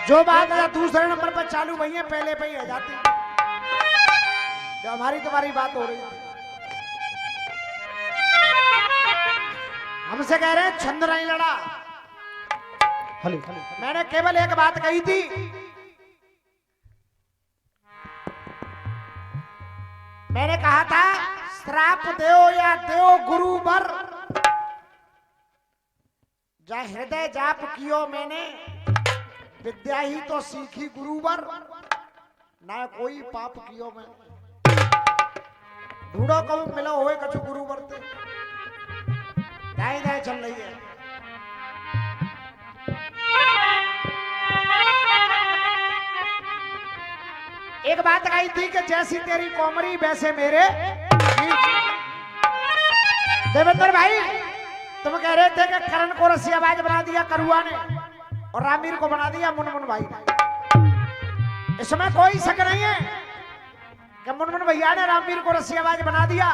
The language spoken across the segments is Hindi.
जो बात है दूसरे नंबर पर चालू भई है पहले पे ही आ जाती। जो हमारी तुम्हारी बात हो रही है, हमसे कह रहे हैं छंद नहीं लड़ा। मैंने केवल एक बात कही थी, मैंने कहा था श्राप देओ या देओ गुरु बर, जा हृदय जाप कियो मैंने, विद्या ही तो सीखी गुरु बर, ना कोई पाप कियो मैं। ढूंढो कहूं मिलो होए कछु गुरु बरते, दाएं दाएं चल रही है। एक बात कही थी कि जैसी तेरी कोमरी वैसे मेरे। देवेंद्र भाई तुम कह रहे थे कि करण को रसियाबाज बना दिया करुआ ने और रामीर को बना दिया मुनमुन भाई ने। इसमें कोई शक नहीं है कि मुनमुन भैया ने रामीर को रसियाबाज बना दिया,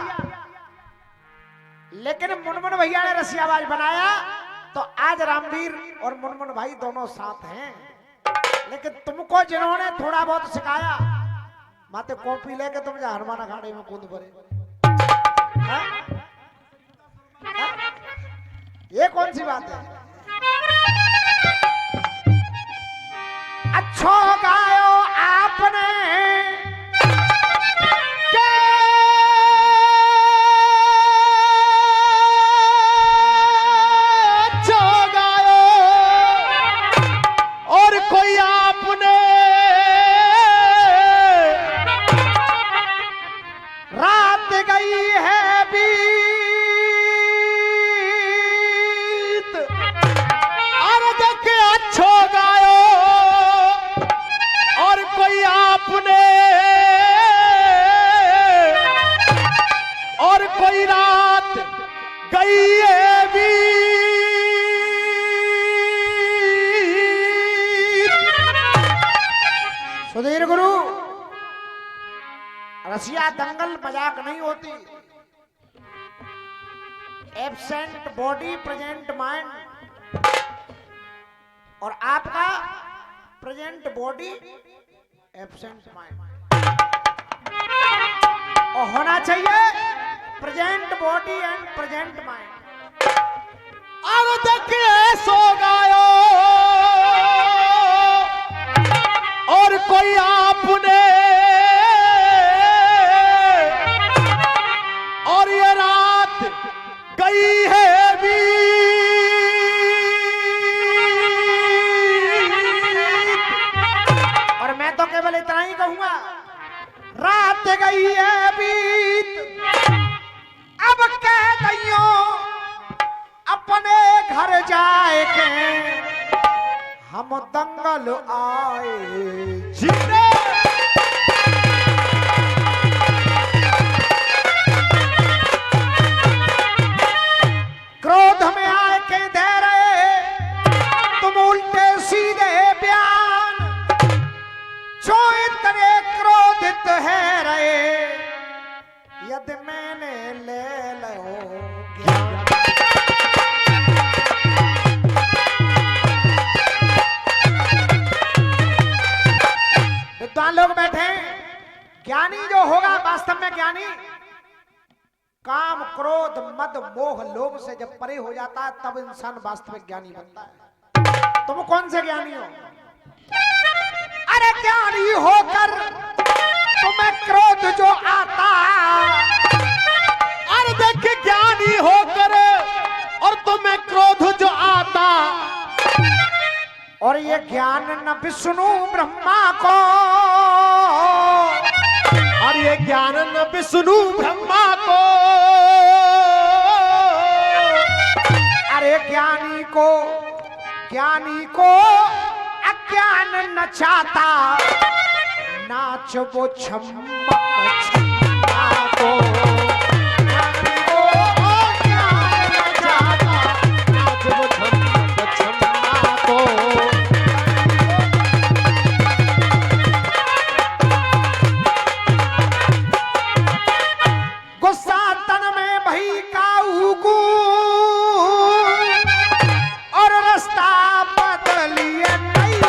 लेकिन मुनमुन भैया ने रसियाबाज बनाया तो आज रामवीर और मुनमुन भाई दोनों साथ हैं। लेकिन तुमको जिन्होंने थोड़ा बहुत सिखाया, माते कॉपी लेके तुम जा हनुमान अखाड़े में कूद पड़े। ये कौन सी बात है? अच्छो गायो आपने सुधीर गुरु, रसिया दंगल मजाक नहीं होती। एब्सेंट बॉडी प्रेजेंट माइंड, और आपका प्रेजेंट बॉडी एब्सेंट माइंड, और होना चाहिए present body and present mind. अब देखिए सो गायो और कोई आपने, और ये रात गई है भी, और मैं तो केवल इतना ही कहूंगा, रात गई है बीत, अब कह गईयो अपने घर जाएंगे, हम दंगल आए जीने। क्रोध में आए के दे रहे तुम उल्टे सीधे बयान, जो इतने क्रोधित है रहे, यदि मैंने ले लो ज्ञान। विद्वान लोग बैठे, ज्ञानी जो होगा वास्तव में ज्ञानी काम क्रोध मद मोह लोभ से जब परे हो जाता है तब इंसान वास्तविक ज्ञानी बनता है। तुम कौन से ज्ञानी हो? अरे ज्ञानी होकर तुम्हें क्रोध जो आता, अरे देख ज्ञानी होकर और तुम्हें क्रोध जो आता, और ये ज्ञान न विष्णु ब्रह्मा को, और ये ज्ञान न विष्णु ब्रह्मा को, अरे ज्ञानी को अज्ञान न चाहता, नाच वो छम्मक छम्मा को, ज्ञानी को अज्ञान न चाहता, नाच वो छम्मक छम्मा को। गुस्सा तन में भई काऊ को, और रास्ता बदलिए नहीं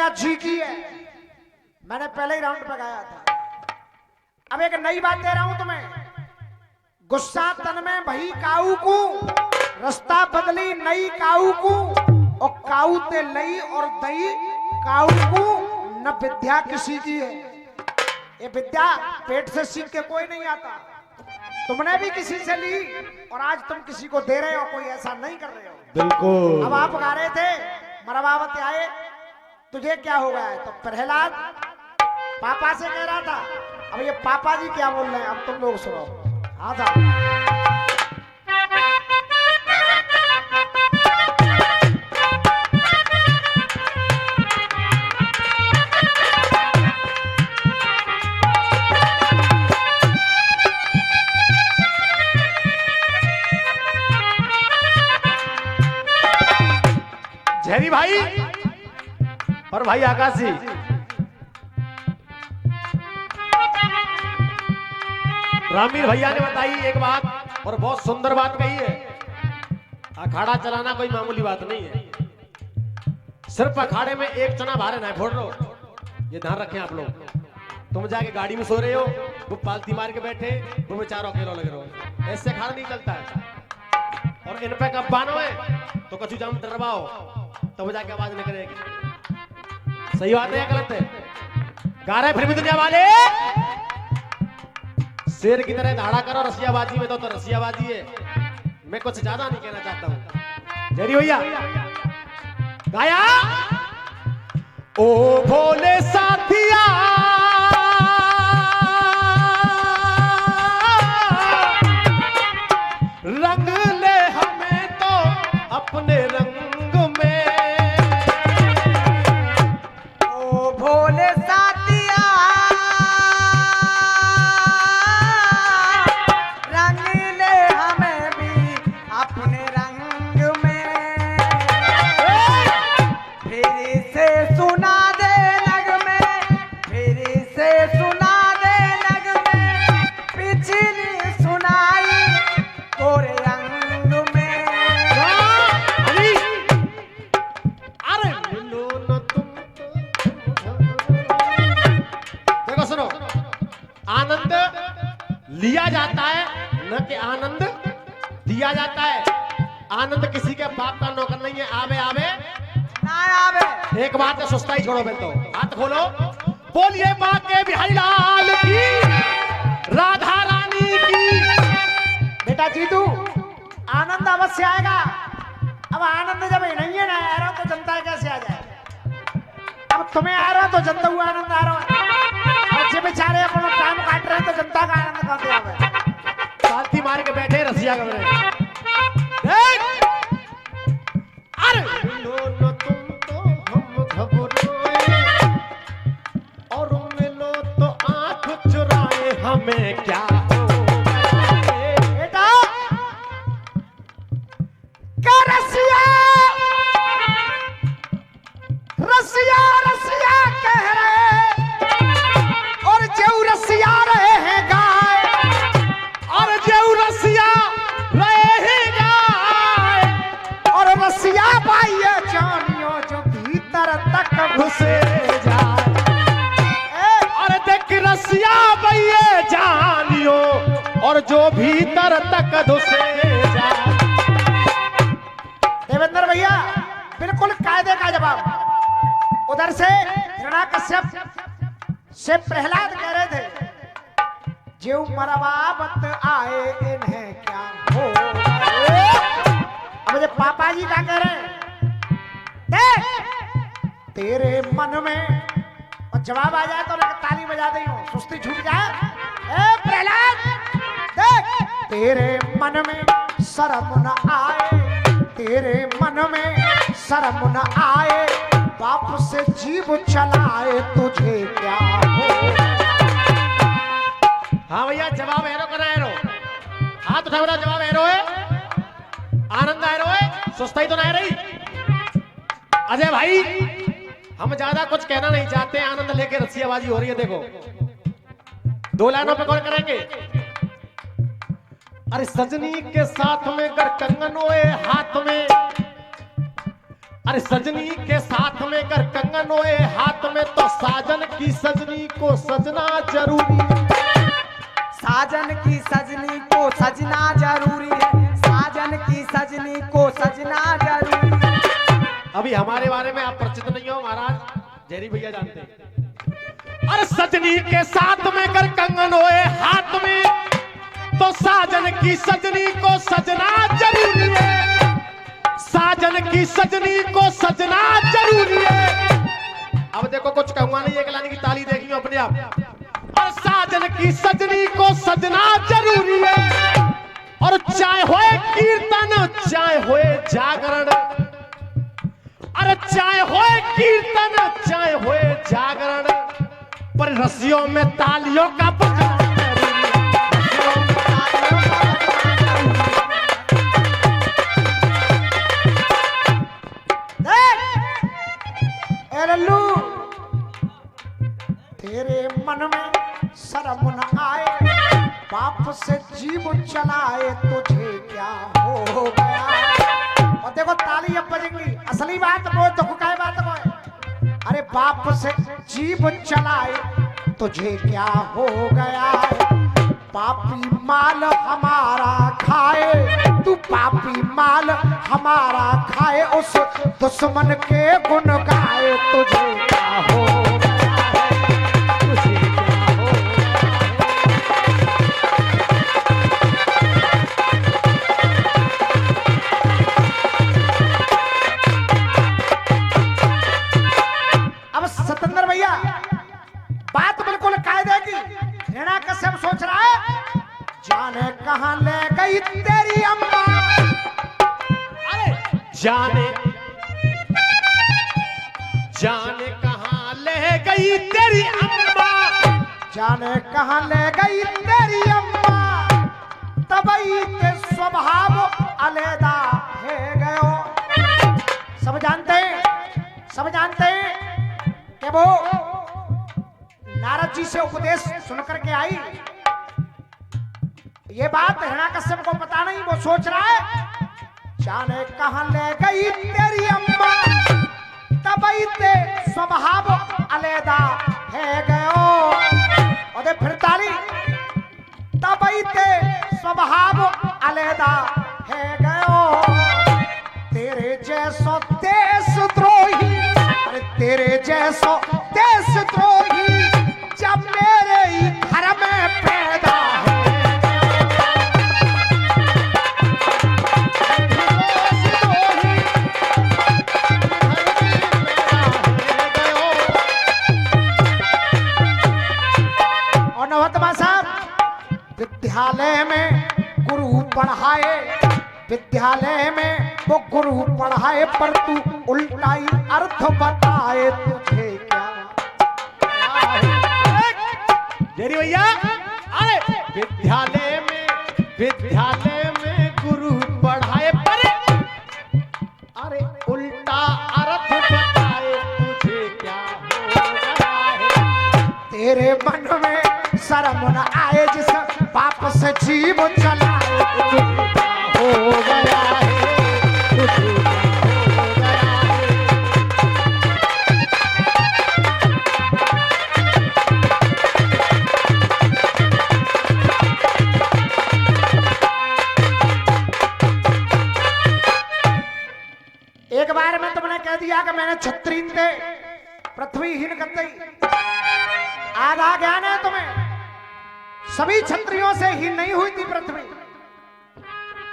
विद्या झीकी है, मैंने पहले ही राउंड पे गाया था। अब एक नई बात दे रहा हूं तुम्हें, गुस्सा तन में भई काऊ को, रास्ता बदली नई काऊ को, और काऊ ते लई और दई काऊ को, न विद्या किसी की है। ये विद्या पेट से सीख के कोई नहीं आता, तुमने भी किसी से ली और आज तुम किसी को दे रहे हो, कोई ऐसा नहीं कर रहे हो। बिल्कुल। अब आप गा रहे थे मरवावत आए तुझे क्या हो गया है, तो प्रहलाद पापा से कह रहा था, अब ये पापा जी क्या बोल रहे हैं, अब तुम लोग सुनो। हाँ था झेरी भाई और भाई आकाश जी, रामीर भैया ने बताई एक बात और बहुत सुंदर बात कही है। अखाड़ा चलाना कोई मामूली बात नहीं है। सिर्फ अखाड़े में एक चना भारे ना फोड़ लो, ये ध्यान रखें आप लोग। तुम जाके गाड़ी में सो रहे हो, वो पालती मार के बैठे, तुम्हें चारों अकेलो लग रहे हो, ऐसे अखाड़ा नहीं चलता है। और इन पे कब बानो है तो कछु जाम डरवाओ तब जाके आवाज निकलेगी। सही बात है या गलत है? गा रहे फिर भी दुनिया वाले शेर की तरह धाड़ा करो रसियाबाजी में, तो रसियाबाजी है। मैं कुछ ज्यादा नहीं कहना चाहता हूं। जरी भैया गाया, ओ भोले साथिया रंग ले हमें तो अपने रंग में, ओ भोले साथिया रंग ले हमें भी अपने रंग में, फिर से सुना दे नग में, फिर से सुना दे नग में, पिछली सुनाई कोरे रंग में। अरे मिलो न तुम देखो सुनो, आनंद लिया जाता है न कि आनंद दिया जाता है। आनंद किसी के बाप का नौकर नहीं है। आवे आवे ना आवे। एक बात है, सुस्ताई छोड़ो। बेल तो हाथ खोलो, बोलिए माँ के बिहारी लाल की, राधा रानी की। बेटा जीतू, आनंद अवश्य आएगा। अब आनंद जब नहीं है ना आ रहा तो जनता कैसे आ जाए? अब तुम्हें आ रहा तो जनता को आनंद आ रहा है, और जो बेचारे अपना टाइम काट रहे हैं तो जनता का आनंद कहां से आवे? पालती मार के बैठे रसिया कर रहे हैं। अरे मिलो न तुम तो हम घबराए, और मिलो तो आंख चुराए, हमें क्या हो गए? बेटा क्या रसिया रसिया रसिया कह रहे, और जो रसिया रहे हैं गाय, और जो रसिया रहेगा, और रसिया भाई जानियो जो भीतर तक घुसे जाए। और देख रसिया भैया जानियो, और जो भीतर तक घुसे जाए। देवेंद्र भैया बिल्कुल कायदे का जवाब। उधर से हिरण्याकश्यप से प्रहलाद कह रहे थे, जो मरवावत आए इन्हें क्या हो। अब मुझे पापा जी क्या कह रहे हैं, देख तेरे मन में, और जवाब आ जाए तो ताली बजा दे, सुस्ती छूट जाए। ए प्रहलाद देख, तेरे मन में शर्म न आए, तेरे मन में शर्म न आए, बाप से जीव चलाए तुझे क्या हो। हाँ भैया, जवाब एरो करना एरो, हाथ उठा बता, जवाब एरो है। आनंद एरो है, सुस्ताई तो नहीं रही। अजय भाई, हम ज्यादा कुछ कहना नहीं चाहते, आनंद लेके रस्सियाबाजी हो रही है। देखो दो लाइनों पे कौन करेंगे। अरे सजनी के साथ में कर कंगन ओए हाथ में, अरे सजनी के साथ में कर कंगन होए हाथ में, तो साजन की सजनी को सजना जरूरी है। साजन की सजनी को सजना जरूरी है, साजन की सजनी को सजना जरूरी है। अभी हमारे बारे में आप परिचित नहीं हो महाराज, जयरी भैया जानते हैं। अरे सजनी के साथ में कर कंगन होए हाथ में, तो साजन की सजनी को सजना जरूरी है। साजन की सजनी को सजना जरूरी है। अब देखो कुछ कहूंगा नहीं, एक लाने की ताली देखी अपने आप। और साजन की सजनी को सजना जरूरी है। और चाहे होए कीर्तन चाहे होए जागरण, अरे चाहे होए कीर्तन चाहे होए जागरण, पर रस्सियों में तालियों का बजना लल्लू, तेरे मन में शर्म न आए, बाप से जीव चलाए, तुझे क्या हो गया। और देखो ताली अब बजेंगी, असली बात वो दुख का बात को। अरे बाप से जीव चलाए, तुझे क्या हो गया। पापी माल हमारा खाए, तू पापी माल हमारा खाए, उस दुश्मन के गुण गाए, तुझे क्या हो गया है, तुझे क्या हो गया। अब सतेंद्र भैया बात बिल्कुल कायदे की। हिरण्याकश्यप सोच रहा है जाने कहां ले गई तेरी अम्मा। अरे जाने जाने कहां ले गई तेरी अम्मा, जाने कहां ले गई तेरी अम्मा, तबई के स्वभाव अलैदा है गयो। सब जानते हैं कि वो नारद जी से उपदेश सुनकर के आई। ये बात हिरण्याकश्यप को पता नहीं, वो सोच रहा है जाने कहां ले गई तेरी अम्मा, तबई ते स्वभाव अलैदा है गयो। और दे फिर ताली, तबई ते स्वभाव अलैदा है गयो। तेरे जैसो देशद्रोही, अरे तेरे जैसो देशद्रोही जब मेरे ही घर में पैदा है। और नवतमा साहब, विद्यालय में गुरु पढ़ाए, विद्यालय में वो गुरु पढ़ाए, पर तू उल्टा ही अर्थ बताए, तुझे क्या। जयरी भैया, अरे विद्यालय में गुरु पढ़ाए, पर अरे उल्टा अर्थ बताए, तुझे क्या हो गया है। तेरे मन में शर्म न आए, जिस बाप से जीव चलाए, तुझे क्या हो गया है, तुझे क्या हो गया है। एक बार में तुमने कह दिया कि मैंने छत्रीन ते पृथ्वीहीन कर दी। आधा ज्ञान है तुम्हें, सभी क्षत्रियों से हीन नहीं हुई थी पृथ्वी,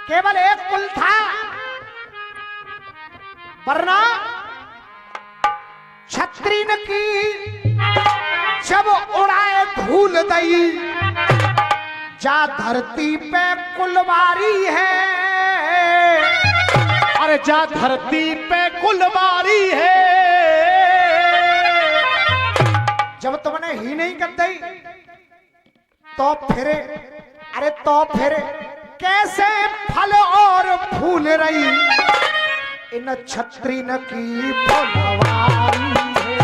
केवल एक कुल था, वरना छत्रीन की जब उड़ाए धूल दई, जा धरती पे कुलवारी है। अरे जा धरती पे कुलवारी है। जब तुमने ही नहीं कर दी, तो फिर कैसे फल और फूल रही इन छत्रीन की फुलवारी है।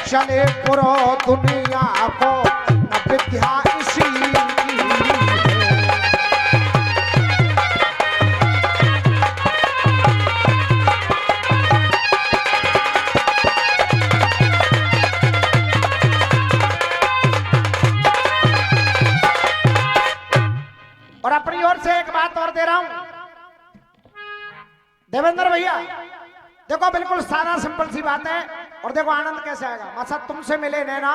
चले पुरो दुनिया को न विद्या इसी की है। और अपनी ओर से एक बात और दे रहा हूं देवेंद्र भैया, देखो बिल्कुल सारा सिंपल सी बात है। और देखो आनंद कैसे आएगा, मकसद तुमसे मिले नैना